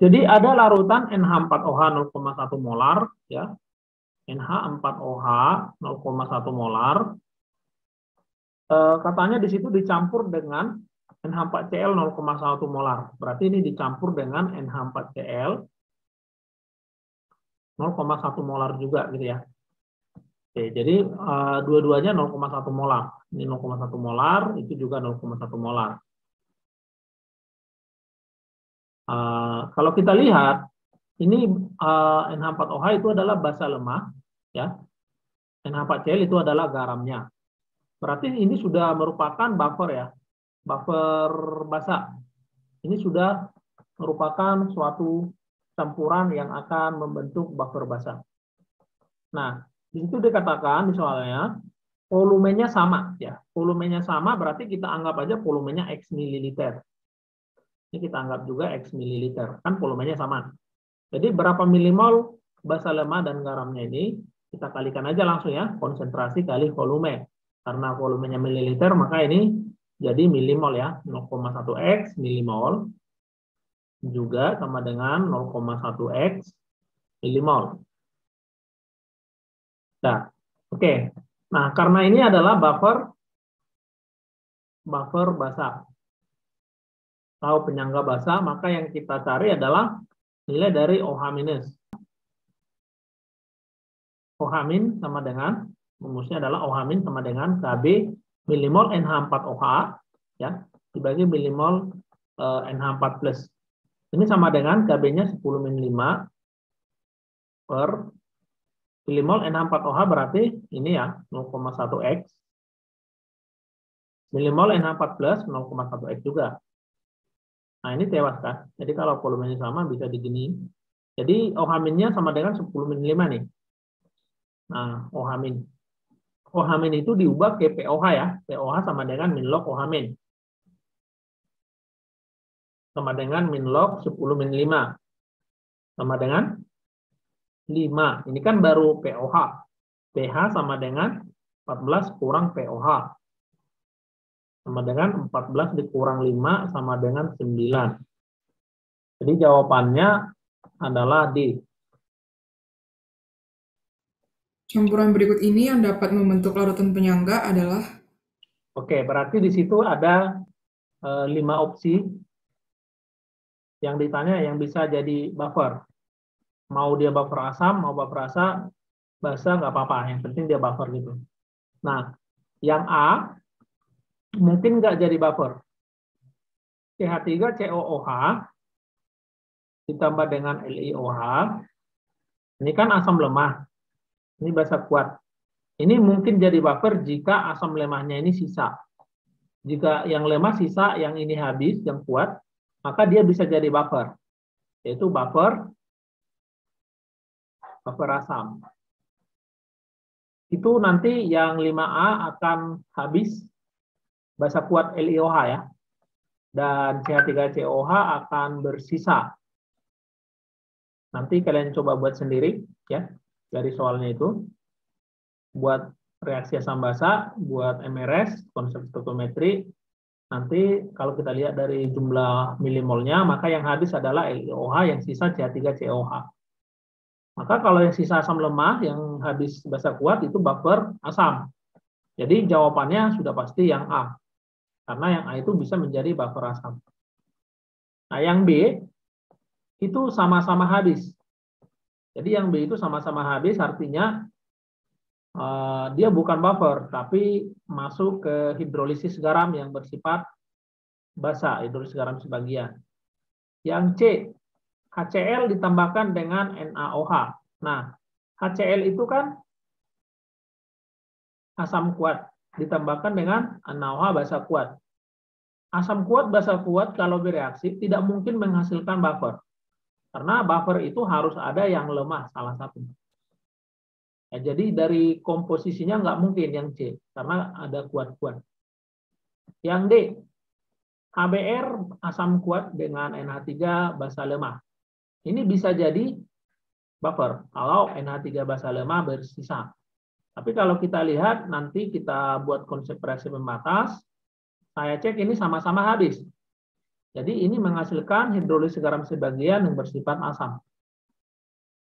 Jadi ada larutan NH4OH 0,1 molar, ya. NH4OH 0,1 molar. Katanya di situ dicampur dengan NH4Cl 0,1 molar. Berarti ini dicampur dengan NH4Cl 0,1 molar juga gitu ya. Oke, jadi dua-duanya 0,1 molar. Ini 0,1 molar, itu juga 0,1 molar. Kalau kita lihat, ini NH4OH itu adalah basa lemah, ya. NH4Cl itu adalah garamnya. Berarti ini sudah merupakan buffer ya, buffer basa. Ini sudah merupakan suatu campuran yang akan membentuk buffer basa. Nah, di situ dikatakan di soalnya volumenya sama ya. Volumenya sama berarti kita anggap aja volumenya X mililiter. Ini kita anggap juga X mililiter, kan volumenya sama. Jadi berapa milimol basa lemah dan garamnya ini kita kalikan aja langsung ya, konsentrasi kali volume. Karena volumenya mililiter, maka ini jadi milimol ya, 0,1 X milimol juga sama dengan 0,1 X milimol. Nah, oke. Nah, karena ini adalah buffer basa atau penyangga basa, maka yang kita cari adalah nilai dari OH-. OH- sama dengan rumusnya adalah OH- sama dengan Kb milimol NH4OH ya dibagi milimol NH4+. Ini sama dengan Kb-nya 10-5 per milimol NH4OH berarti ini ya 0,1 X. Milimol NH4+ 0,1 X juga. Nah, ini tewas kan. Jadi kalau volumenya sama bisa digini. Jadi OH-nya sama dengan 10-5 nih. Nah, OH-. OH- itu diubah ke POH ya. POH sama dengan min log OH-. Sama dengan min log 10-5. Sama dengan 5. Ini kan baru POH. pH sama dengan 14 kurang POH. Sama dengan 14 dikurang 5 sama dengan 9. Jadi jawabannya adalah D. Campuran berikut ini yang dapat membentuk larutan penyangga adalah. Oke, berarti di situ ada 5 opsi yang ditanya yang bisa jadi buffer. Mau dia buffer asam, mau buffer basa nggak apa-apa. Yang penting dia buffer gitu. Nah, yang A mungkin nggak jadi buffer. CH3COOH ditambah dengan LiOH. Ini kan asam lemah. Ini basa kuat. Ini mungkin jadi buffer jika asam lemahnya ini sisa. Jika yang lemah sisa, yang ini habis, yang kuat, maka dia bisa jadi buffer. Yaitu buffer asam. Itu nanti yang 5A akan habis basa kuat LiOH ya. Dan CH3COH akan bersisa. Nanti kalian coba buat sendiri ya dari soalnya itu. Buat reaksi asam basa, buat MRS, konsep stoichiometri. Nanti kalau kita lihat dari jumlah milimolnya, maka yang habis adalah LiOH, yang sisa CH3COH. Maka kalau yang sisa asam lemah, yang habis basa kuat itu buffer asam. Jadi jawabannya sudah pasti yang A. Karena yang A itu bisa menjadi buffer asam. Nah, yang B itu sama-sama habis. Jadi yang B itu sama-sama habis artinya dia bukan buffer, tapi masuk ke hidrolisis garam yang bersifat basa, hidrolisis garam sebagian. Yang C, HCl ditambahkan dengan NaOH. Nah, HCl itu kan asam kuat, ditambahkan dengan NaOH basa kuat. Asam kuat, basa kuat kalau bereaksi tidak mungkin menghasilkan buffer. Karena buffer itu harus ada yang lemah, salah satu. Ya, jadi dari komposisinya nggak mungkin yang C, karena ada kuat-kuat. Yang D, HBr asam kuat dengan NH3 basa lemah. Ini bisa jadi buffer kalau NH3 basa lemah bersisa. Tapi kalau kita lihat nanti kita buat konsep reaksi pembatas, saya cek ini sama-sama habis. Jadi ini menghasilkan hidrolisis garam sebagian yang bersifat asam.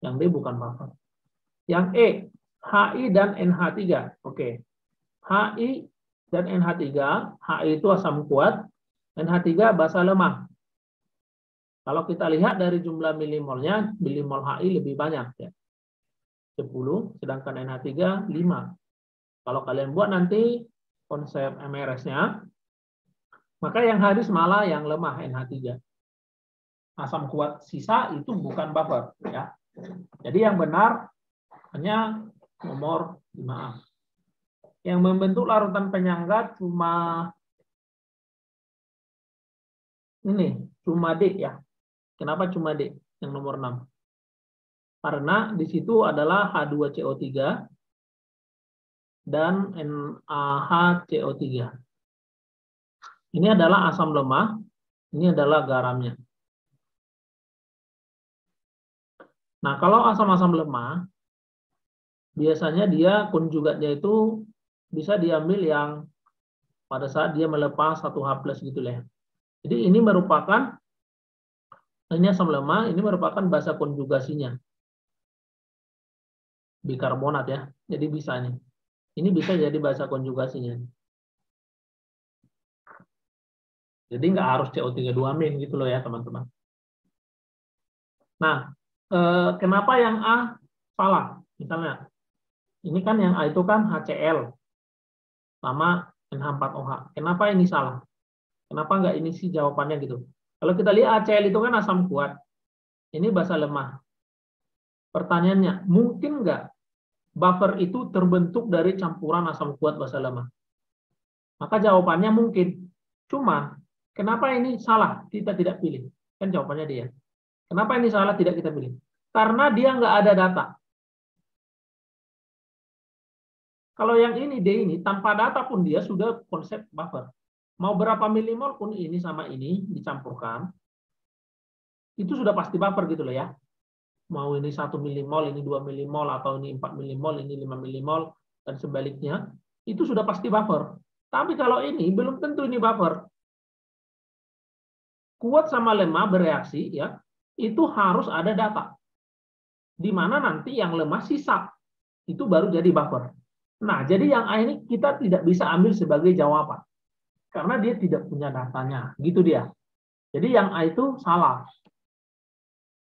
Yang D bukan buffer. Yang E, HI dan NH3. Oke. HI dan NH3, HI itu asam kuat, NH3 basa lemah. Kalau kita lihat dari jumlah milimolnya, milimol HI lebih banyak ya. 10, sedangkan NH3 5. Kalau kalian buat nanti konsep MRS-nya, maka yang harus malah yang lemah NH3. Asam kuat sisa itu bukan buffer ya. Jadi yang benar hanya nomor 5A. Yang membentuk larutan penyangga cuma ini, cuma D ya. Kenapa cuma D yang nomor 6? Karena di situ adalah H2CO3 dan NaHCO3. Ini adalah asam lemah, ini adalah garamnya. Nah, kalau asam-asam lemah, biasanya dia konjugatnya itu bisa diambil yang pada saat dia melepas 1H+ gitu lah. Jadi ini merupakan, ini asam lemah, ini merupakan basa konjugasinya. Bikarbonat ya, jadi bisa nih. Ini bisa jadi basa konjugasinya. Jadi nggak harus CO3-2- gitu loh ya teman-teman. Nah, kenapa yang A salah? Misalnya, ini kan yang A itu kan HCl sama NH4OH. Kenapa ini salah? Kenapa nggak ini sih jawabannya gitu? Kalau kita lihat HCl itu kan asam kuat. Ini basa lemah. Pertanyaannya, mungkin nggak buffer itu terbentuk dari campuran asam kuat basa lemah? Maka jawabannya mungkin. Cuma, kenapa ini salah? Kita tidak pilih. Kan jawabannya dia. Kenapa ini salah tidak kita pilih? Karena dia nggak ada data. Kalau yang ini D ini, tanpa data pun dia sudah konsep buffer. Mau berapa milimol pun ini sama ini dicampurkan, itu sudah pasti buffer gitu loh ya. Mau ini 1 milimol, ini 2 milimol, atau ini 4 milimol, ini 5 milimol, dan sebaliknya, itu sudah pasti buffer. Tapi kalau ini, belum tentu ini buffer. Kuat sama lemah bereaksi, ya, itu harus ada data. Di mana nanti yang lemah sisa. Itu baru jadi buffer. Nah, jadi yang A ini kita tidak bisa ambil sebagai jawaban. Karena dia tidak punya datanya. Gitu dia. Jadi yang A itu salah.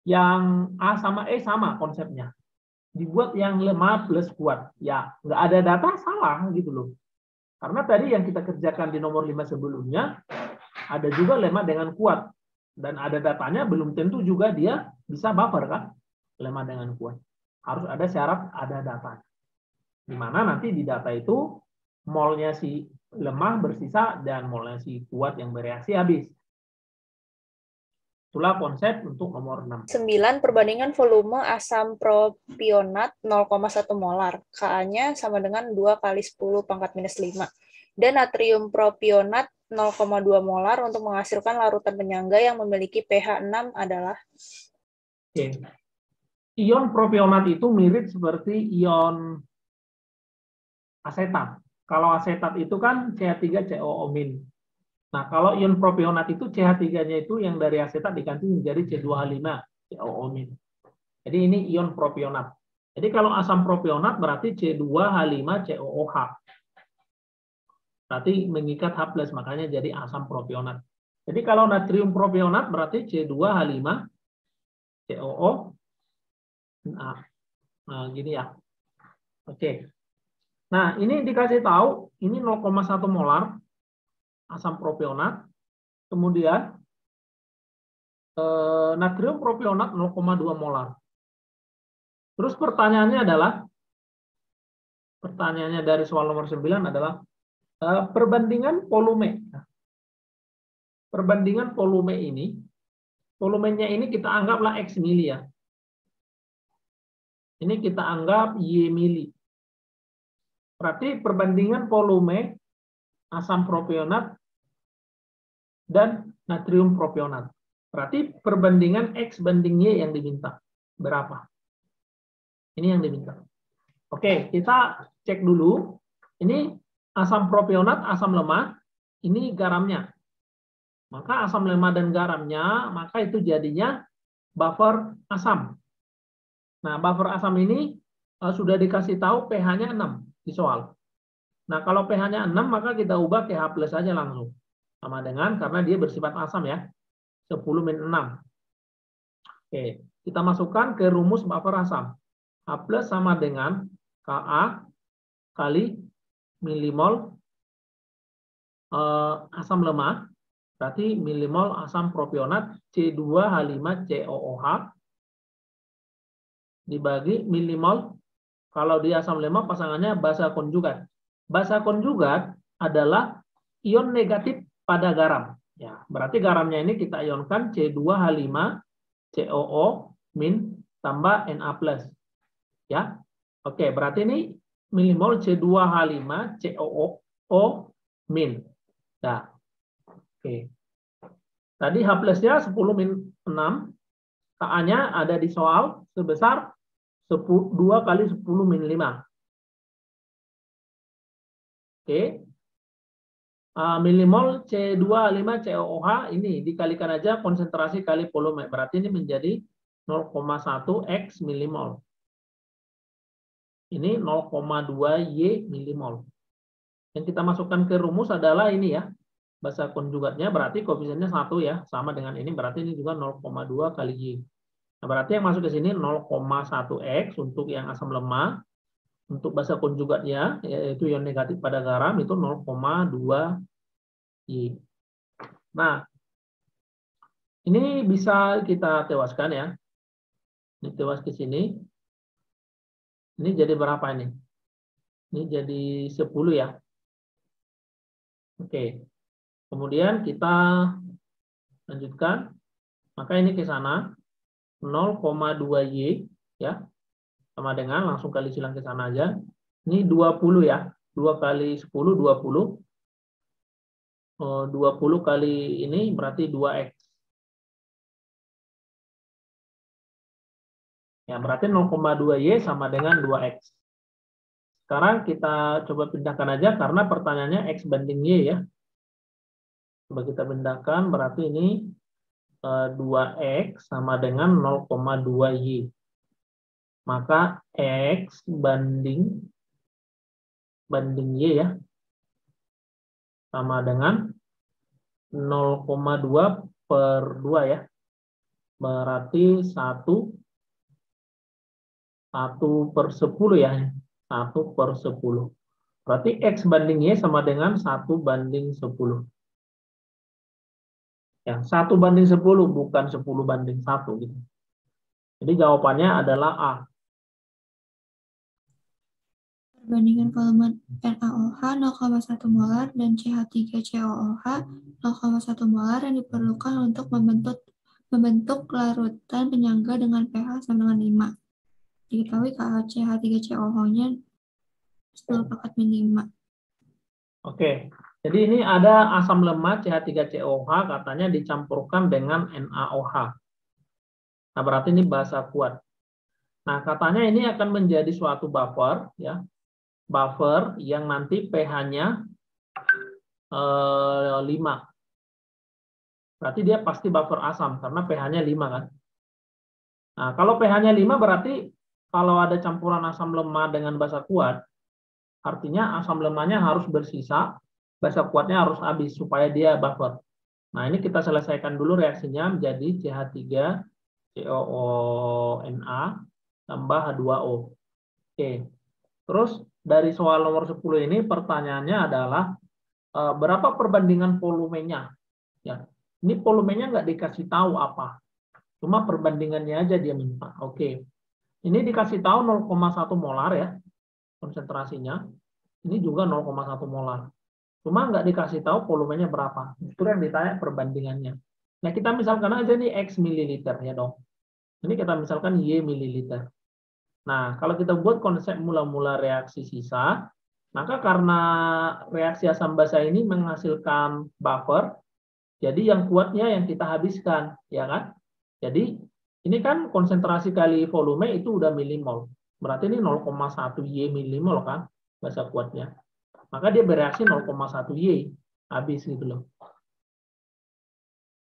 Yang A sama E sama konsepnya. Dibuat yang lemah plus kuat. Ya, nggak ada data, salah gitu loh. Karena tadi yang kita kerjakan di nomor 5 sebelumnya, ada juga lemah dengan kuat. Dan ada datanya, belum tentu juga dia bisa buffer kan. Lemah dengan kuat. Harus ada syarat, ada datanya. Di mana nanti di data itu, molnya si lemah bersisa, dan molnya si kuat yang bereaksi habis. Itulah konsep untuk nomor 6. 9. Perbandingan volume asam propionat 0,1 molar. Ka-nya sama dengan 2 kali 10⁻⁵. Dan natrium propionat 0,2 molar untuk menghasilkan larutan penyangga yang memiliki pH 6 adalah? Oke. Ion propionat itu mirip seperti ion asetat. Kalau asetat itu kan CH3COO-. Nah, kalau ion propionat itu CH3-nya itu yang dari asetat diganti menjadi C2H5COO-. Jadi ini ion propionat. Jadi kalau asam propionat berarti C2H5COOH. Berarti mengikat H+, makanya jadi asam propionat. Jadi kalau natrium propionat berarti C2H5COO. Nah, gini ya. Oke. Nah, ini dikasih tahu, ini 0,1 molar asam propionat. Kemudian natrium propionat 0,2 molar. Terus pertanyaannya dari soal nomor 9 adalah perbandingan volume. Perbandingan volume ini, volumenya ini kita anggaplah X mili ya. Ini kita anggap Y mili. Berarti perbandingan volume asam propionat dan natrium propionat. Berarti perbandingan X banding Y yang diminta. Berapa? Ini yang diminta. Oke, kita cek dulu. Ini asam propionat, asam lemah. Ini garamnya. Maka asam lemah dan garamnya, maka itu jadinya buffer asam. Nah, buffer asam ini sudah dikasih tahu pH-nya 6 di soal. Nah, kalau pH-nya 6, maka kita ubah ke H+ saja langsung. Sama dengan, karena dia bersifat asam ya, 10-6. Oke, kita masukkan ke rumus buffer asam. H+ sama dengan Ka kali milimol asam lemah, berarti milimol asam propionat C2H5COOH dibagi milimol, kalau di asam lemah pasangannya basa konjugat. Basa konjugat adalah ion negatif pada garam. Ya, berarti garamnya ini kita ionkan C2H5COO min tambah Na+. Ya. Oke, berarti ini milimol C2H5COO min. Nah, oke. Tadi H+-nya 10-6, Ka-nya ada di soal sebesar 2 kali 10-5. Oke. Milimol C2H5COOH ini dikalikan aja konsentrasi kali volume. Berarti ini menjadi 0,1 X milimol. Ini 0,2 Y milimol. Yang kita masukkan ke rumus adalah ini ya. Basa konjugatnya berarti koefisiennya 1 ya. Sama dengan ini, berarti ini juga 0,2 kali Y. Nah, berarti yang masuk ke sini 0,1 X untuk yang asam lemah. Untuk basa konjugatnya, yaitu ion negatif pada garam, itu 0,2 Y. Nah, ini bisa kita tewaskan ya. Ini tewas ke sini. Ini jadi berapa ini? Ini jadi 10 ya. Oke. Kemudian kita lanjutkan. Maka ini ke sana 0,2 Y ya. Sama dengan langsung kali silang ke sana aja. Ini 20 ya. 2 kali 10 20. 20 kali ini berarti 2X. Ya, berarti 0,2 Y sama dengan 2X. Sekarang kita coba pindahkan aja karena pertanyaannya X banding Y ya. Coba kita pindahkan, berarti ini 2X sama dengan 0,2 Y. Maka X banding Y ya. Sama dengan 0,2 per 2 ya. Berarti 1 per 10 ya. 1 per 10. Berarti X banding Y sama dengan 1 banding 10. Ya, 1 banding 10, bukan 10 banding 1. Gitu. Jadi jawabannya adalah A. Perbandingan volume NaOH 0,1 molar dan CH3COOH 0,1 molar yang diperlukan untuk membentuk larutan penyangga dengan pH sama dengan 5. Diketahui CH3COOH-nya 10/-5. Oke, jadi ini ada asam lemah CH3COOH katanya dicampurkan dengan NaOH. Nah, berarti ini basa kuat. Nah, katanya ini akan menjadi suatu buffer ya. Buffer yang nanti pH-nya 5. Berarti dia pasti buffer asam karena pH-nya 5 kan. Nah, kalau pH-nya 5 berarti kalau ada campuran asam lemah dengan basa kuat, artinya asam lemahnya harus bersisa, basa kuatnya harus habis supaya dia buffer. Nah, ini kita selesaikan dulu reaksinya menjadi CH3COONA tambah H2O. Oke. Terus dari soal nomor 10 ini pertanyaannya adalah berapa perbandingan volumenya? Ya. Ini volumenya nggak dikasih tahu apa. Cuma perbandingannya aja dia minta. Oke. Ini dikasih tahu 0,1 molar ya. Konsentrasinya. Ini juga 0,1 molar. Cuma nggak dikasih tahu volumenya berapa. Itu yang ditanya perbandingannya. Nah, kita misalkan aja nih X mililiter ya dong. Ini kita misalkan Y mililiter. Nah, kalau kita buat konsep mula-mula reaksi sisa, maka karena reaksi asam basa ini menghasilkan buffer, jadi yang kuatnya yang kita habiskan, ya kan? Jadi, ini kan konsentrasi kali volume itu udah milimol. Berarti ini 0,1 Y milimol kan, basa kuatnya. Maka dia bereaksi 0,1 Y, habis gitu loh.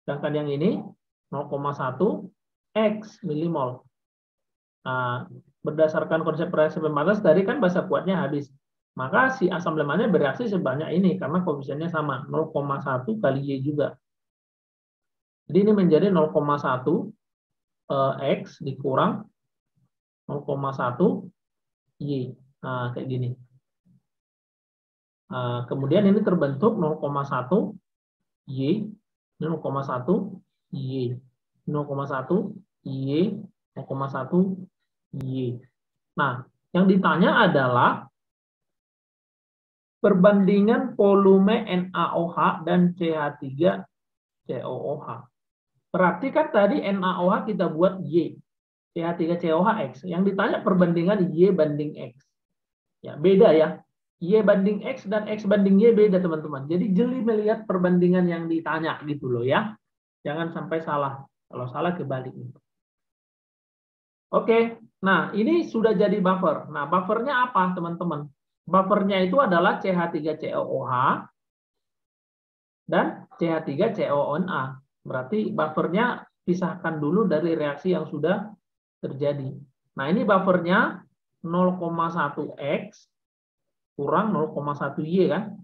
Sedangkan yang ini 0,1 X milimol. Nah, berdasarkan konsep reaksi pembatas tadi kan basa kuatnya habis. Maka si asam lemahnya bereaksi sebanyak ini karena koefisiennya sama, 0,1 kali Y juga. Jadi ini menjadi 0,1 X dikurang 0,1 Y. Nah, kayak gini. Kemudian ini terbentuk 0,1 Y, 0,1 Y, 0,1 Y, 0,1 Y. Nah, yang ditanya adalah perbandingan volume NaOH dan CH3COOH. Berarti kan tadi NaOH kita buat Y, CH3COOH X. Yang ditanya perbandingan Y banding X. Ya, beda ya. Y banding X dan X banding Y beda, teman-teman. Jadi jeli melihat perbandingan yang ditanya gitu loh ya. Jangan sampai salah. Kalau salah kebalik. Oke, nah ini sudah jadi buffer. Nah, buffernya apa, teman-teman? Buffernya itu adalah CH3COOH dan CH3COONA. Berarti buffernya pisahkan dulu dari reaksi yang sudah terjadi. Nah, ini buffernya 0,1 X kurang 0,1 Y kan,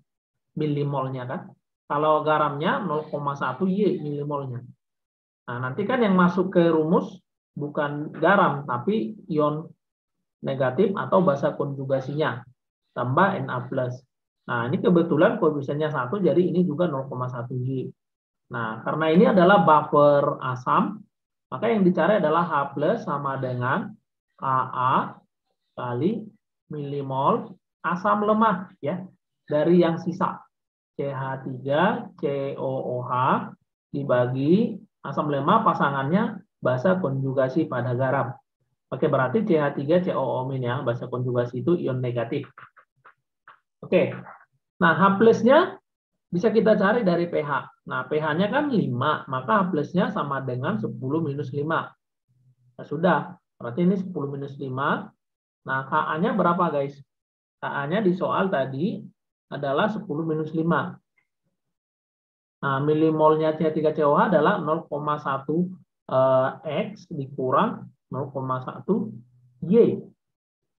milimolnya kan. Kalau garamnya 0,1 Y milimolnya. Nah, nanti kan yang masuk ke rumus bukan garam, tapi ion negatif atau basa konjugasinya, tambah Na+. Nah, ini kebetulan koefisiennya 1, jadi ini juga 0,1 Y. Nah, karena ini adalah buffer asam, maka yang dicari adalah H+ sama dengan Ka kali milimol asam lemah ya dari yang sisa CH3COOH dibagi asam lemah pasangannya basa konjugasi pada garam. Oke, berarti CH3COO- ya, basa konjugasi itu ion negatif. Oke. Nah, H+-nya bisa kita cari dari pH. Nah, pH-nya kan 5, maka H+-nya sama dengan 10 minus 5. Nah, sudah, berarti ini 10 minus 5. Nah, Ka-nya berapa, guys? Ka-nya di soal tadi adalah 10 minus 5. Nah, milimolnya CH3COOH adalah 0,1 X dikurang 0,1 Y.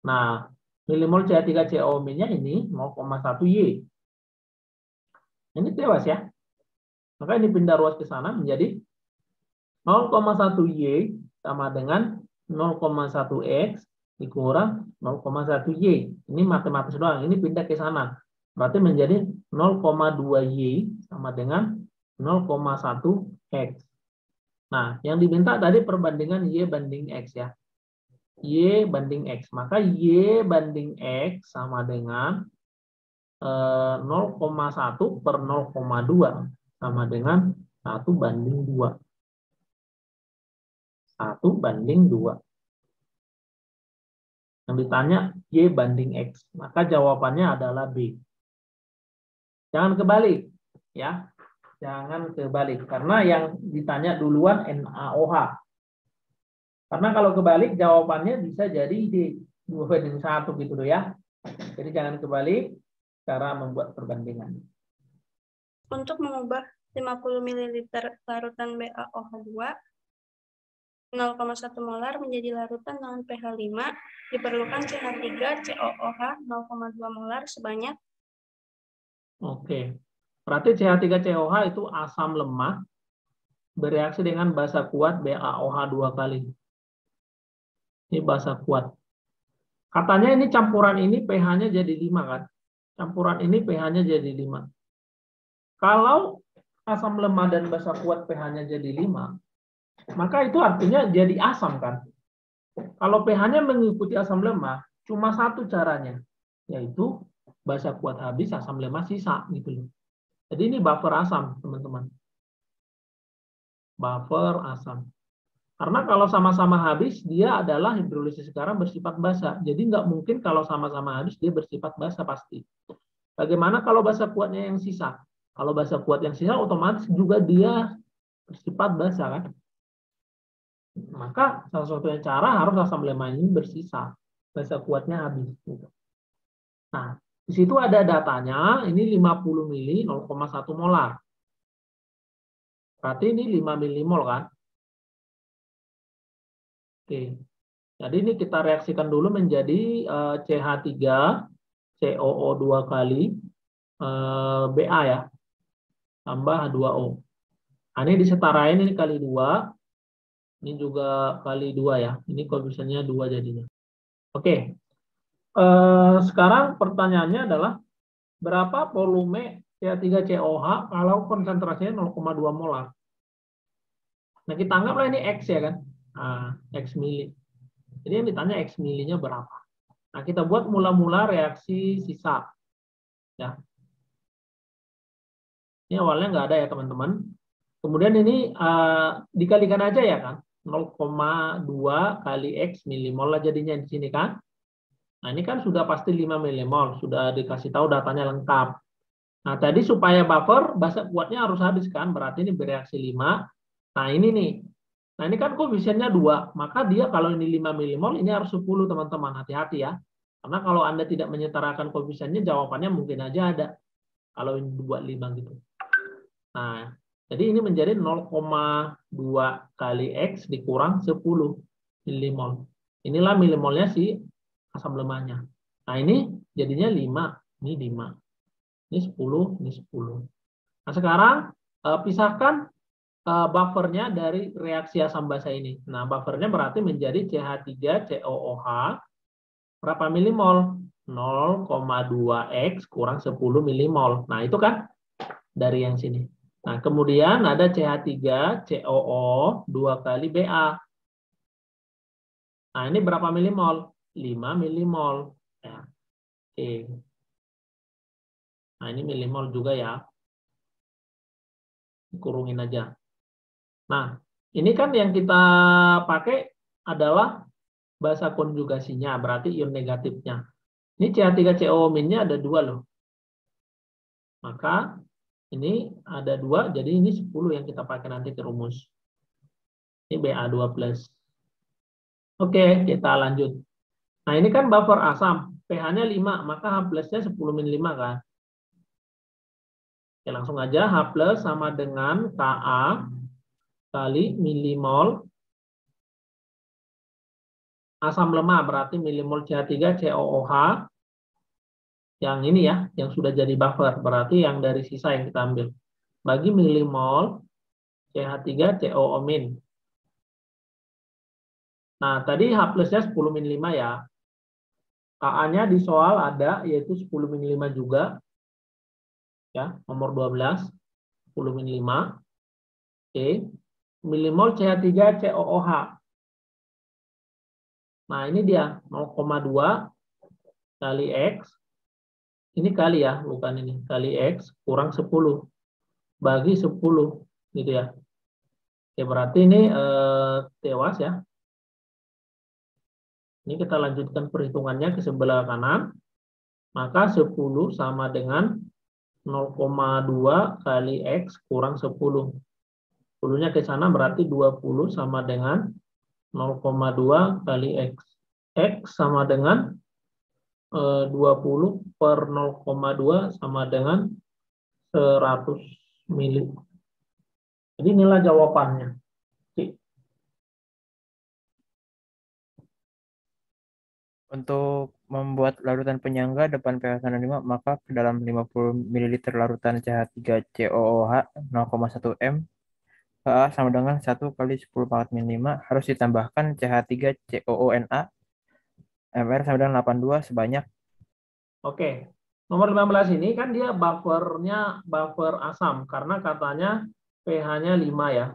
Nah, milimol CH3COO-nya ini 0,1 Y. Ini tewas ya. Maka ini pindah ruas ke sana menjadi 0,1 Y sama dengan 0,1 X dikurang 0,1 Y. Ini matematis doang. Ini pindah ke sana. Berarti menjadi 0,2 Y sama dengan 0,1 X. Nah, yang diminta tadi perbandingan Y banding X ya. Y banding X. Maka Y banding X sama dengan 0,1 per 0,2 sama dengan 1 banding 2. 1 banding 2. Yang ditanya Y banding X. Maka jawabannya adalah B. Jangan kebalik. Ya. Jangan kebalik. Karena yang ditanya duluan NaOH. Karena kalau kebalik jawabannya bisa jadi D. 2 banding 1 gitu loh ya. Jadi jangan kebalik cara membuat perbandingan. Untuk mengubah 50 ml larutan BaOH2 0,1 molar menjadi larutan dengan pH 5, diperlukan CH3COOH 0,2 molar sebanyak. Oke. Berarti CH3COOH itu asam lemah bereaksi dengan basa kuat BaOH 2 kali. Ini basa kuat. Katanya ini campuran ini pH-nya jadi 5 kan? Campuran ini pH-nya jadi 5. Kalau asam lemah dan basa kuat pH-nya jadi 5, maka itu artinya jadi asam kan? Kalau pH-nya mengikuti asam lemah, cuma satu caranya, yaitu basa kuat habis, asam lemah sisa gitu loh. Jadi ini buffer asam, teman-teman. Buffer asam. Karena kalau sama-sama habis, dia adalah hidrolisis garam bersifat basa. Jadi nggak mungkin kalau sama-sama habis, dia bersifat basa pasti. Bagaimana kalau basa kuatnya yang sisa? Kalau basa kuat yang sisa, otomatis juga dia bersifat basa kan? Maka salah satunya cara harus asam lemah ini bersisa. Basa kuatnya habis. Gitu. Nah, di situ ada datanya, ini 50 mili 0,1 molar. Berarti ini 5 milimol kan? Oke. Jadi ini kita reaksikan dulu menjadi CH3 COO2 kali Ba ya. Tambah H2O. Nah, ini disetarain ini kali 2. Ini juga kali 2 ya. Ini koefisiennya 2 jadinya. Oke. Sekarang pertanyaannya adalah berapa volume CH3COOH kalau konsentrasinya 0,2 molar. Nah, kita anggaplah ini X ya kan. Nah, X mili. Jadi yang ditanya X milinya berapa. Nah, kita buat mula-mula reaksi sisa. Ya. Ini awalnya nggak ada ya teman-teman. Kemudian ini dikalikan aja ya kan. 0,2 kali X milimol lah jadinya di sini kan. Nah, ini kan sudah pasti 5 milimol. Sudah dikasih tahu datanya lengkap. Nah, tadi supaya buffer, basa kuatnya harus habis kan. Berarti ini bereaksi 5. Nah, ini nih. Nah, ini kan koefisiennya 2. Maka dia kalau ini 5 milimol, ini harus 10 teman-teman. Hati-hati ya. Karena kalau Anda tidak menyetarakan koefisiennya, jawabannya mungkin aja ada. Kalau ini buat 5 gitu. Nah, jadi ini menjadi 0,2 kali X dikurang 10 milimol. Inilah milimolnya si asam lemahnya. Nah, ini jadinya 5. Ini 5. Ini 10, ini 10. Nah, sekarang pisahkan buffernya dari reaksi asam basa ini. Nah, buffernya berarti menjadi CH3COOH berapa milimol? 0,2X kurang 10 milimol. Nah, itu kan dari yang sini. Nah, kemudian ada CH3COO 2 kali Ba. Nah, ini berapa milimol? 5 milimol. Ya. Oke. Nah, ini milimol juga ya. Kurungin aja. Nah, ini kan yang kita pakai adalah basa konjugasinya, berarti ion negatifnya. Ini CH3COO-nya ada 2 loh. Maka ini ada 2, jadi ini 10 yang kita pakai nanti ke rumus. Ini Ba2+. Oke, kita lanjut. Nah, ini kan buffer asam. pH-nya 5, maka H+-nya 10-5 kan. Oke, langsung aja. H+ sama dengan Ka kali milimol asam lemah, berarti milimol CH3COOH yang ini ya, yang sudah jadi buffer, berarti yang dari sisa yang kita ambil, bagi milimol CH3COO-. Nah, tadi H+-nya 10-5 ya. Ka-nya di soal ada, yaitu 10-5 juga. Ya, nomor 12, 10-5. Oke. Milimol CH3COOH. Nah, ini dia 0,2 kali X. Ini kali ya, bukan ini. Kali X kurang 10 bagi 10 gitu ya. Oke, berarti ini tewas ya. Ini kita lanjutkan perhitungannya ke sebelah kanan. Maka 10 sama dengan 0,2 kali X kurang 10. 10-nya ke sana berarti 20 sama dengan 0,2 kali X. X sama dengan 20 per 0,2 sama dengan 100 mili. Jadi inilah jawabannya. Untuk membuat larutan penyangga depan pH 5, maka ke dalam 50 ml larutan CH3COOH 0,1 M, Ka sama dengan 1 kali 10 pangkat min 5 harus ditambahkan CH3COONA MR sama dengan 82 sebanyak. Oke, nomor 15 ini kan dia buffernya buffer asam karena katanya pH-nya 5 ya.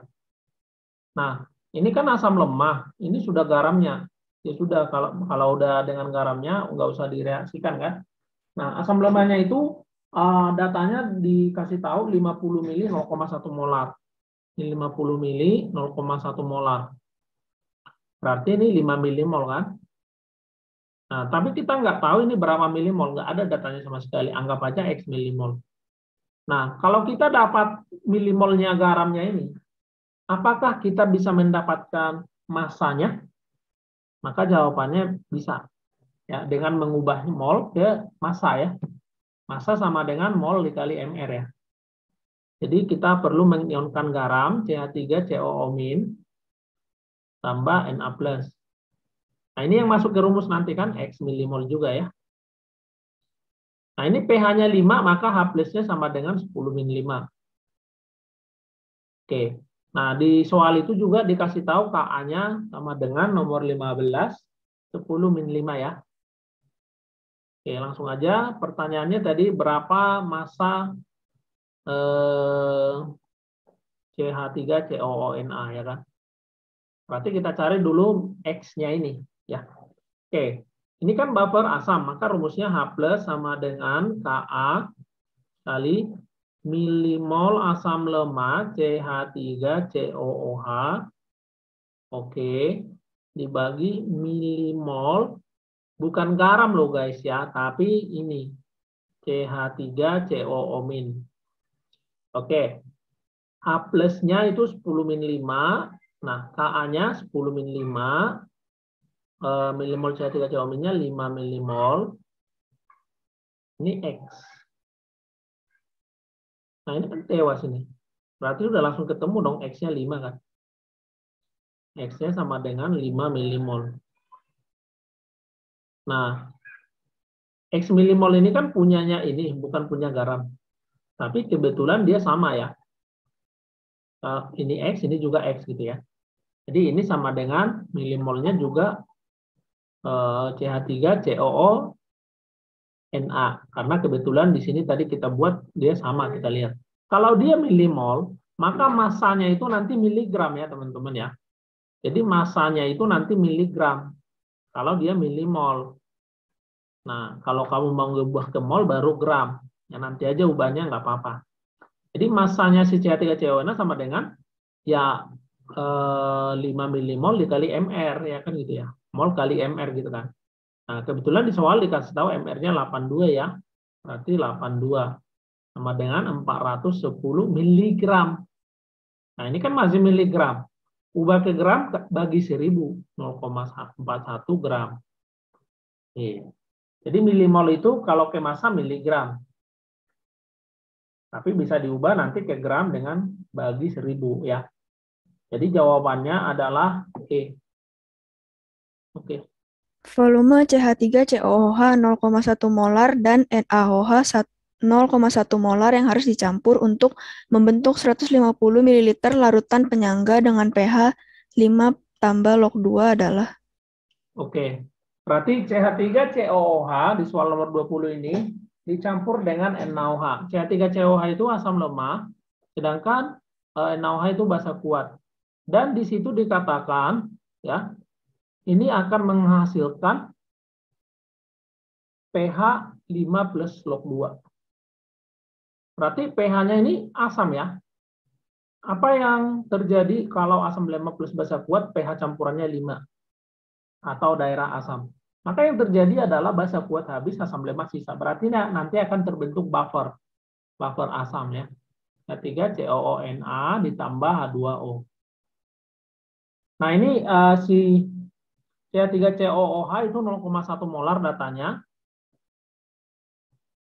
Nah, ini kan asam lemah, ini sudah garamnya. Ya sudah, kalau udah dengan garamnya nggak usah direaksikan kan. Nah, asam lemahnya itu datanya dikasih tahu 50 mili 0,1 molar. Ini 50 mili 0,1 molar. Berarti ini 5 milimol kan. Nah, tapi kita nggak tahu ini berapa milimol, nggak ada datanya sama sekali. Anggap aja X milimol. Nah, kalau kita dapat milimolnya garamnya ini, apakah kita bisa mendapatkan massanya? Maka jawabannya bisa. Ya, dengan mengubah mol ke massa ya. Massa sama dengan mol dikali MR ya. Jadi kita perlu mengionkan garam CH3COO- tambah Na+. Nah, ini yang masuk ke rumus nanti kan X milimol juga ya. Nah, ini pH-nya 5, maka H+-nya sama dengan 10-5. Oke. Nah, di soal itu juga dikasih tahu Ka-nya sama dengan nomor 15, 10-5 ya. Oke, langsung aja. Pertanyaannya tadi berapa massa CH3COONa ya kan? Berarti kita cari dulu X-nya ini ya. Oke, ini kan buffer asam, maka rumusnya H+ sama dengan Ka kali milimol asam lemak CH3COOH, oke, dibagi milimol, bukan garam loh guys ya, tapi ini CH3COO-. Oke, H+-nya itu 10-5, nah Ka-nya 10-5, milimol CH3COO-nya 5 milimol, ini X. Nah, ini kan tewas ini. Berarti udah langsung ketemu dong X-nya 5 kan. X-nya sama dengan 5 milimol. Nah, X milimol ini kan punyanya ini, bukan punya garam. Tapi kebetulan dia sama ya. Ini X, ini juga X gitu ya. Jadi ini sama dengan milimolnya juga CH3COO-Na. Karena kebetulan di sini tadi kita buat dia sama, kita lihat. Kalau dia milimol, maka masanya itu nanti miligram ya teman-teman ya. Jadi masanya itu nanti miligram. Kalau dia milimol. Nah, kalau kamu mau ngubah ke mol baru gram. Ya nanti aja ubahnya nggak apa-apa. Jadi masanya si CH3COO sama dengan ya 5 milimol dikali mR ya kan gitu ya. Mol kali mR gitu kan. Nah, kebetulan di soal dikasih tahu mR-nya 82 ya. Berarti 82 sama dengan 410 miligram. Nah, ini kan masih miligram. Ubah ke gram bagi 1000, 0,41 gram. Jadi milimol itu kalau ke massa miligram. Tapi bisa diubah nanti ke gram dengan bagi 1000 ya. Jadi jawabannya adalah E. Oke. Volume CH3COOH 0,1 molar dan NaOH 0,1 molar yang harus dicampur untuk membentuk 150 ml larutan penyangga dengan pH 5 tambah log 2 adalah. Oke. Berarti CH3COOH di soal nomor 20 ini dicampur dengan NaOH. CH3COOH itu asam lemah, sedangkan NaOH itu basa kuat. Dan di situ dikatakan ya, ini akan menghasilkan pH 5 plus log 2. Berarti pH-nya ini asam ya. Apa yang terjadi kalau asam lemah plus basa kuat pH campurannya 5 atau daerah asam? Maka yang terjadi adalah basa kuat habis, asam lemah sisa. Berarti nanti akan terbentuk buffer asam ya. H3COONa ditambah H2O. Nah ini si CH3COOH itu 0,1 molar datanya.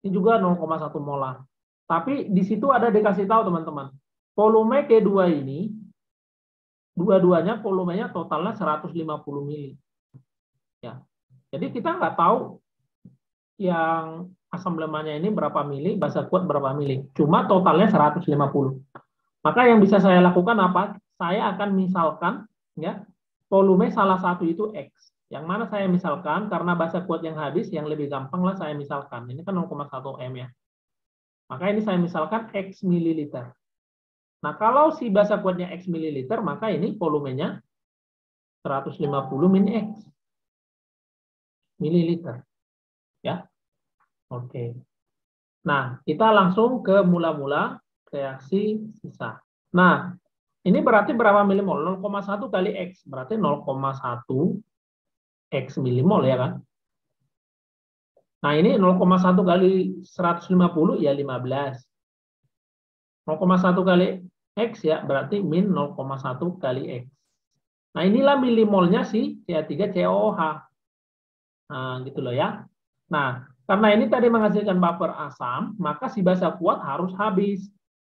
Ini juga 0,1 molar. Tapi di situ ada dikasih tahu teman-teman. Volume kedua ini, dua-duanya volumenya totalnya 150 mili. Ya. Jadi kita nggak tahu yang asam lemahnya ini berapa mili, basa kuat berapa mili. Cuma totalnya 150. Maka yang bisa saya lakukan apa? Saya akan misalkan ya, volume salah satu itu X. Yang mana saya misalkan karena basa kuat yang habis, yang lebih gampang lah saya misalkan. Ini kan 0,1 M ya. Maka ini saya misalkan X mililiter. Nah, kalau si basa kuatnya X mililiter, maka ini volumenya 150 min X mililiter. Ya. Oke. Nah, kita langsung ke mula-mula reaksi sisa. Nah, ini berarti berapa milimol? 0,1 kali X. Berarti 0,1 X milimol ya kan? Nah, ini 0,1 kali 150 ya 15. 0,1 kali X ya berarti min 0,1 kali X. Nah, inilah milimolnya si CH3COOH. Nah, gitu loh ya. Nah, karena ini tadi menghasilkan buffer asam, maka si basa kuat harus habis.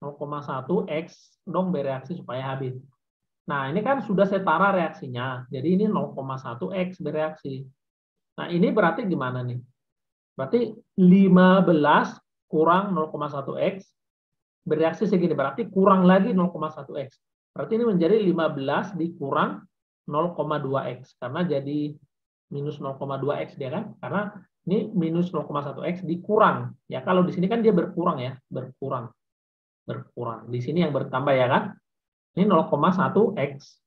0,1 X dong bereaksi supaya habis. Nah, ini kan sudah setara reaksinya. Jadi ini 0,1 X bereaksi. Nah, ini berarti gimana nih? Berarti 15 kurang 0,1 X bereaksi segini. Berarti kurang lagi 0,1 X. Berarti ini menjadi 15 dikurang 0,2 X. Karena jadi minus 0,2 X dia kan? Karena ini minus 0,1 X dikurang. Ya, kalau di sini kan dia berkurang ya. Berkurang. Di sini yang bertambah ya kan? Ini 0,1 X.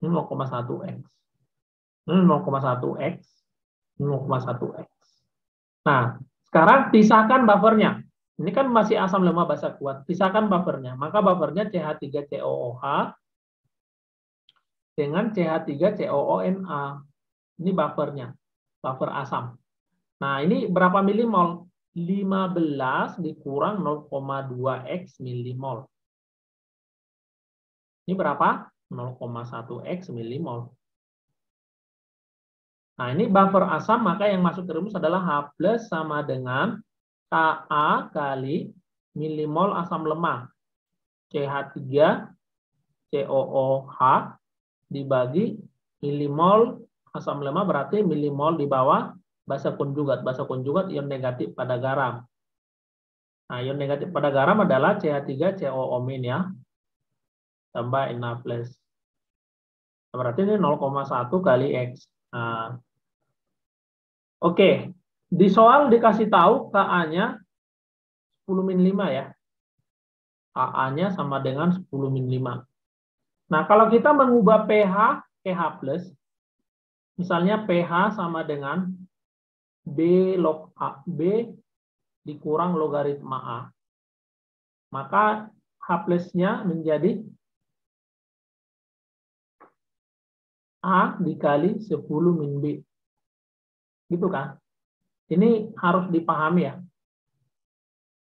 Ini 0,1 X. Ini 0,1 X. 0,1 X. Nah, sekarang pisahkan buffernya. Ini kan masih asam lemah basa kuat. Pisahkan buffernya. Maka buffernya CH3COOH dengan CH3COONA. Ini buffernya. Buffer asam. Nah, ini berapa milimol? 15 dikurang 0,2 X milimol. Ini berapa? 0,1 X milimol. Nah, ini buffer asam, maka yang masuk ke rumus adalah H plus sama dengan Ka kali milimol asam lemah. CH3COOH dibagi milimol asam lemah berarti milimol di bawah basa konjugat. Basa konjugat ion negatif pada garam. Nah, ion negatif pada garam adalah CH3COO- ya. Tambah Na+. Berarti ini 0,1 kali X. Nah, oke. Di soal dikasih tahu Ka-nya 10-5 ya. Ka-nya sama dengan 10-5. Nah, kalau kita mengubah pH ke H+, misalnya pH sama dengan B log A, B dikurang logaritma A, maka H+-nya menjadi A dikali 10 min B. Gitu kan? Ini harus dipahami ya.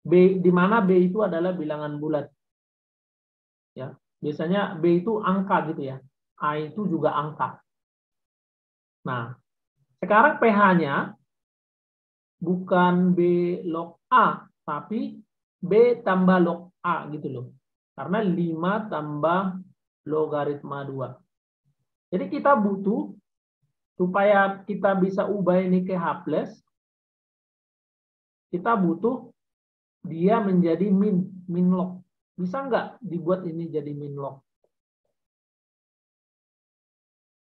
B, di mana B itu adalah bilangan bulat. Ya, biasanya B itu angka gitu ya. A itu juga angka. Nah, sekarang pH-nya bukan B log A, tapi B tambah log A gitu loh. Karena 5 tambah logaritma 2. Jadi kita butuh, supaya kita bisa ubah ini ke H+, kita butuh dia menjadi min log. Bisa nggak dibuat ini jadi min log?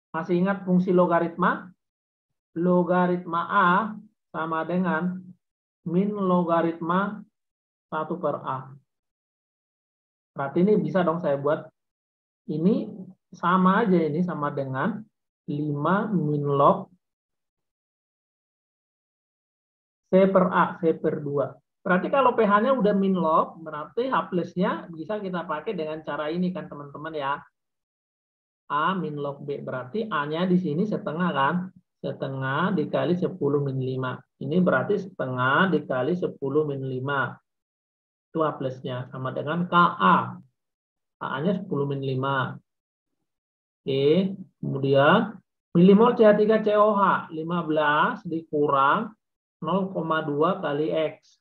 Masih ingat fungsi logaritma? Logaritma A sama dengan min logaritma 1 per A. Berarti ini bisa dong saya buat. Ini sama aja, ini sama dengan 5 min log C per A, C per 2. Berarti kalau pH-nya udah min log, berarti H+-nya bisa kita pakai dengan cara ini kan teman-teman ya. A min log B. Berarti A-nya di sini setengah kan? Setengah dikali 10 min 5. Ini berarti setengah dikali 10 min 5. Itu H+-nya. Sama dengan Ka. Ka-nya 10 min 5. Oke. Kemudian milimol CH3COH 15 dikurang 0,2 kali X.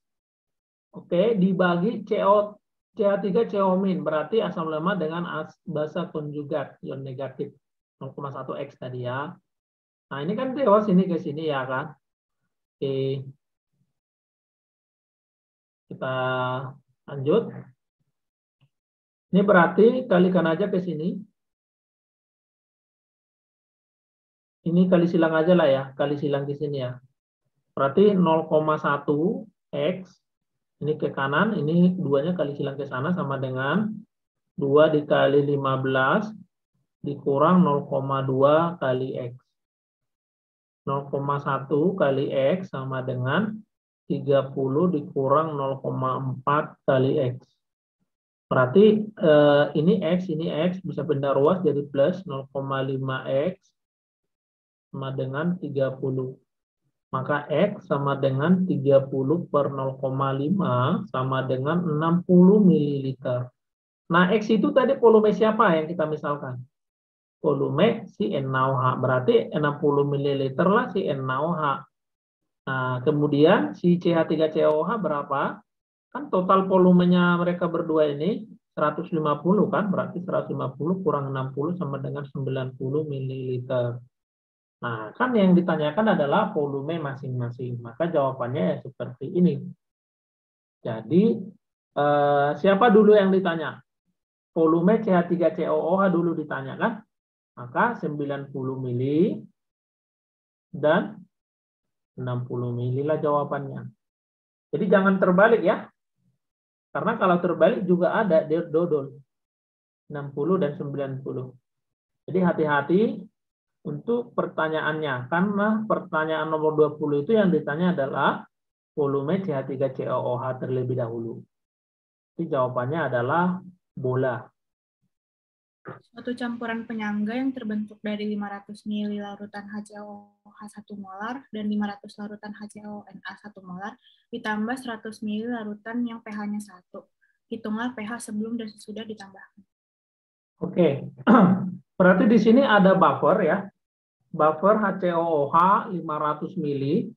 Oke. Dibagi CH3CO- berarti asam lemah dengan basa konjugat ion negatif 0,1 X tadi ya. Nah, ini kan lewat sini ke sini ya kan. Oke. Kita lanjut. Ini berarti kalikan aja ke sini. Ini kali silang aja lah ya, kali silang di sini ya. Berarti 0,1 X ini ke kanan, ini duanya kali silang ke sana sama dengan 2 dikali 15 dikurang 0,2 kali X. 0,1 kali X sama dengan 30 dikurang 0,4 kali X. Berarti ini X bisa benda ruas jadi plus 0,5 X sama dengan 30. Maka X sama dengan 30 per 0,5 sama dengan 60 ml. Nah, X itu tadi volume siapa yang kita misalkan? Volume si NaOH. Berarti 60 ml lah si NaOH. Nah, kemudian si CH3COOH berapa? Kan total volumenya mereka berdua ini 150 kan, berarti 150 kurang 60 sama dengan 90 ml. Nah, kan yang ditanyakan adalah volume masing-masing. Maka jawabannya ya seperti ini. Jadi, siapa dulu yang ditanya? Volume CH3COOH dulu ditanya kan? Maka 90 mili dan 60 mili lah jawabannya. Jadi jangan terbalik ya. Karena kalau terbalik juga ada dodol. 60 dan 90. Jadi hati-hati untuk pertanyaannya. Karena pertanyaan nomor 20 itu yang ditanya adalah volume CH3COOH terlebih dahulu. Jadi jawabannya adalah bola. Suatu campuran penyangga yang terbentuk dari 500 ml larutan HCOOH 1 molar dan 500 larutan HCONA 1 molar ditambah 100 ml larutan yang pH-nya 1. Hitunglah pH sebelum dan sesudah ditambahkan. Oke. Berarti di sini ada buffer ya. Buffer HCOOH 500 mili.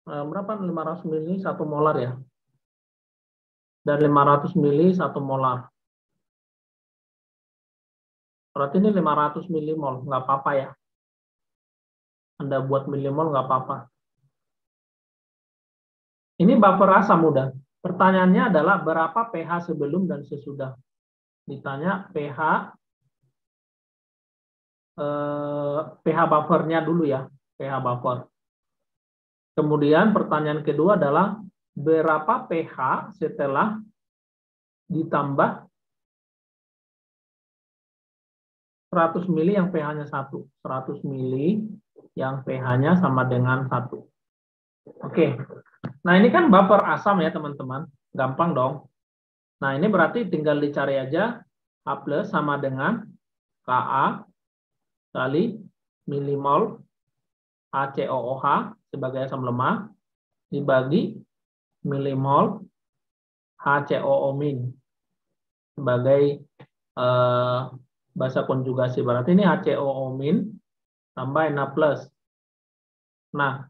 Berapa 500 mili 1 molar ya? Dan 500 mili 1 molar. Berarti ini 500 milimol, nggak apa-apa ya. Anda buat milimol nggak apa-apa. Ini buffer asam udah. Pertanyaannya adalah berapa pH sebelum dan sesudah. Ditanya pH buffernya dulu ya, pH buffer. Kemudian pertanyaan kedua adalah berapa pH setelah ditambah 100 mili yang pH-nya 1. 100 mili yang pH-nya sama dengan 1. Oke. Nah, ini kan buffer asam ya, teman-teman. Gampang dong. Nah, ini berarti tinggal dicari aja H+ sama dengan Ka kali milimol HCOOH sebagai asam lemah dibagi milimol HCOO- sebagai bahasa konjugasi. Berarti ini HCOO- tambah Na+. Nah,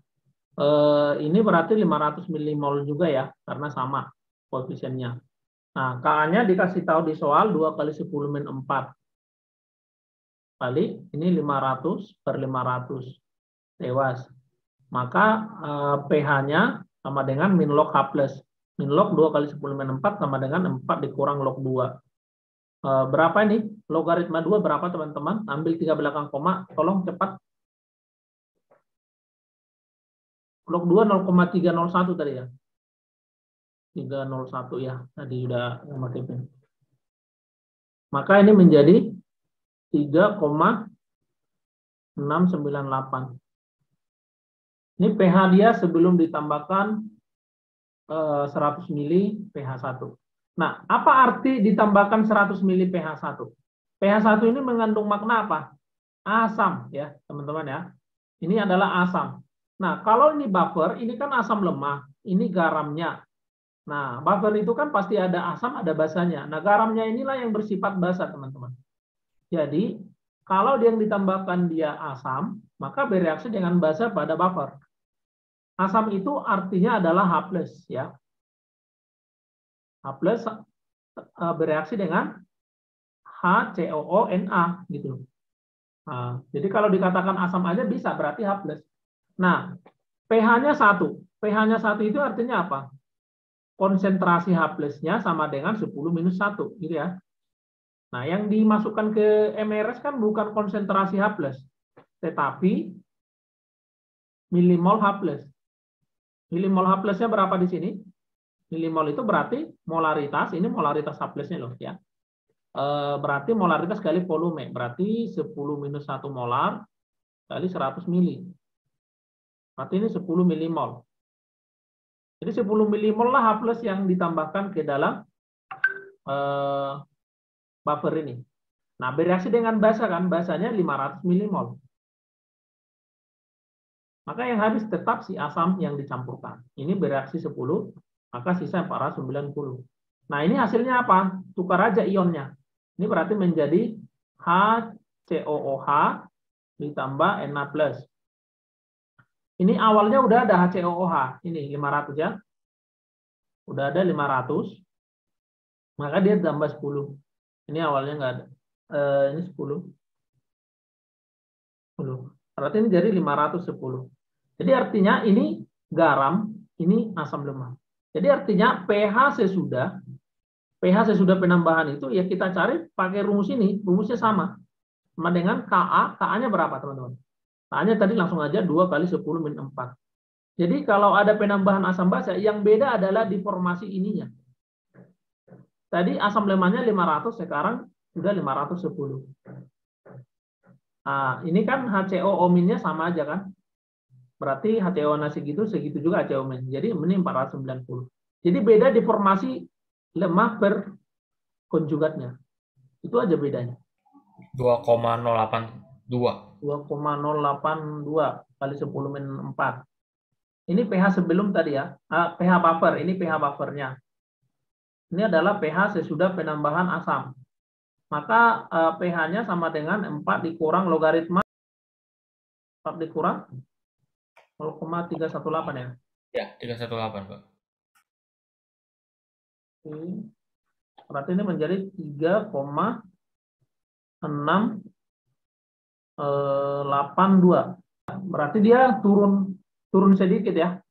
ini berarti 500 milimol juga ya, karena sama koefisiennya. Nah, Ka-nya dikasih tahu di soal 2 kali 10 min 4. Kali, ini 500 per 500. Tewas. Maka pH-nya sama dengan min log H+. Min log 2 kali 10 min 4 sama dengan 4 dikurang log 2. Berapa ini? Logaritma 2 berapa teman-teman? Ambil 3 belakang koma, tolong cepat. Log 2 0,301 tadi ya. 301 ya, tadi sudah memakai pen. Maka ini menjadi 3,698. Ini pH dia sebelum ditambahkan 100 mili pH 1. Nah, apa arti ditambahkan 100 mili pH 1? pH 1 ini mengandung makna apa? Asam ya, teman-teman ya. Ini adalah asam. Nah, kalau ini buffer, ini kan asam lemah, ini garamnya. Nah, buffer itu kan pasti ada asam, ada basanya. Nah, garamnya inilah yang bersifat basa, teman-teman. Jadi, kalau yang ditambahkan dia asam, maka bereaksi dengan basa pada buffer. Asam itu artinya adalah H+, ya. H+ bereaksi dengan HCOONA gitu. Nah, jadi kalau dikatakan asam aja bisa, berarti H+. Nah, pH-nya 1. pH-nya 1 itu artinya apa? Konsentrasi H+-nya sama dengan 10 minus 1, gitu ya. Nah, yang dimasukkan ke MRS kan bukan konsentrasi H+, tetapi milimol H+. Milimol H+-nya berapa di sini? Milimol itu berarti molaritas, ini molaritas H+-nya loh ya. Berarti molaritas kali volume, berarti 10 minus 1 molar kali 100 mili. Berarti ini 10 milimol. Jadi 10 milimol lah H+ yang ditambahkan ke dalam buffer ini. Nah, bereaksi dengan basa kan, basanya 500 milimol. Maka yang habis tetap si asam yang dicampurkan. Ini bereaksi 10, maka sisa 490. Nah, ini hasilnya apa? Tukar aja ionnya. Ini berarti menjadi HCOOH ditambah Na+. Ini awalnya udah ada HCOOH. Ini 500 ya. Udah ada 500, maka dia tambah 10. Ini awalnya nggak ada. Ini 10. Berarti ini jadi 510. Jadi artinya ini garam, ini asam lemah. Jadi artinya pH sesudah penambahan itu ya kita cari pakai rumus ini, rumusnya sama dengan Ka. Ka-nya berapa teman-teman? Ka-nya tadi langsung aja 2 kali 10 min 4. Jadi kalau ada penambahan asam basa, yang beda adalah di formasi ininya. Tadi asam lemahnya 500, sekarang sudah 510. Nah, ini kan HCO-O-nya sama aja kan? Berarti HCO-nya segitu juga HCO-min. Jadi ini 490. Jadi beda di formasi lemah per konjugatnya. Itu aja bedanya. 2,082. 2,082 kali 10 min 4. Ini pH sebelum tadi ya. pH buffer, ini pH buffernya. Ini adalah pH sesudah penambahan asam. Maka pH-nya sama dengan 4 dikurang logaritma 4 dikurang 0,318 ya. Ya, 318, Pak. Berarti ini menjadi 3,682. Berarti dia turun sedikit ya.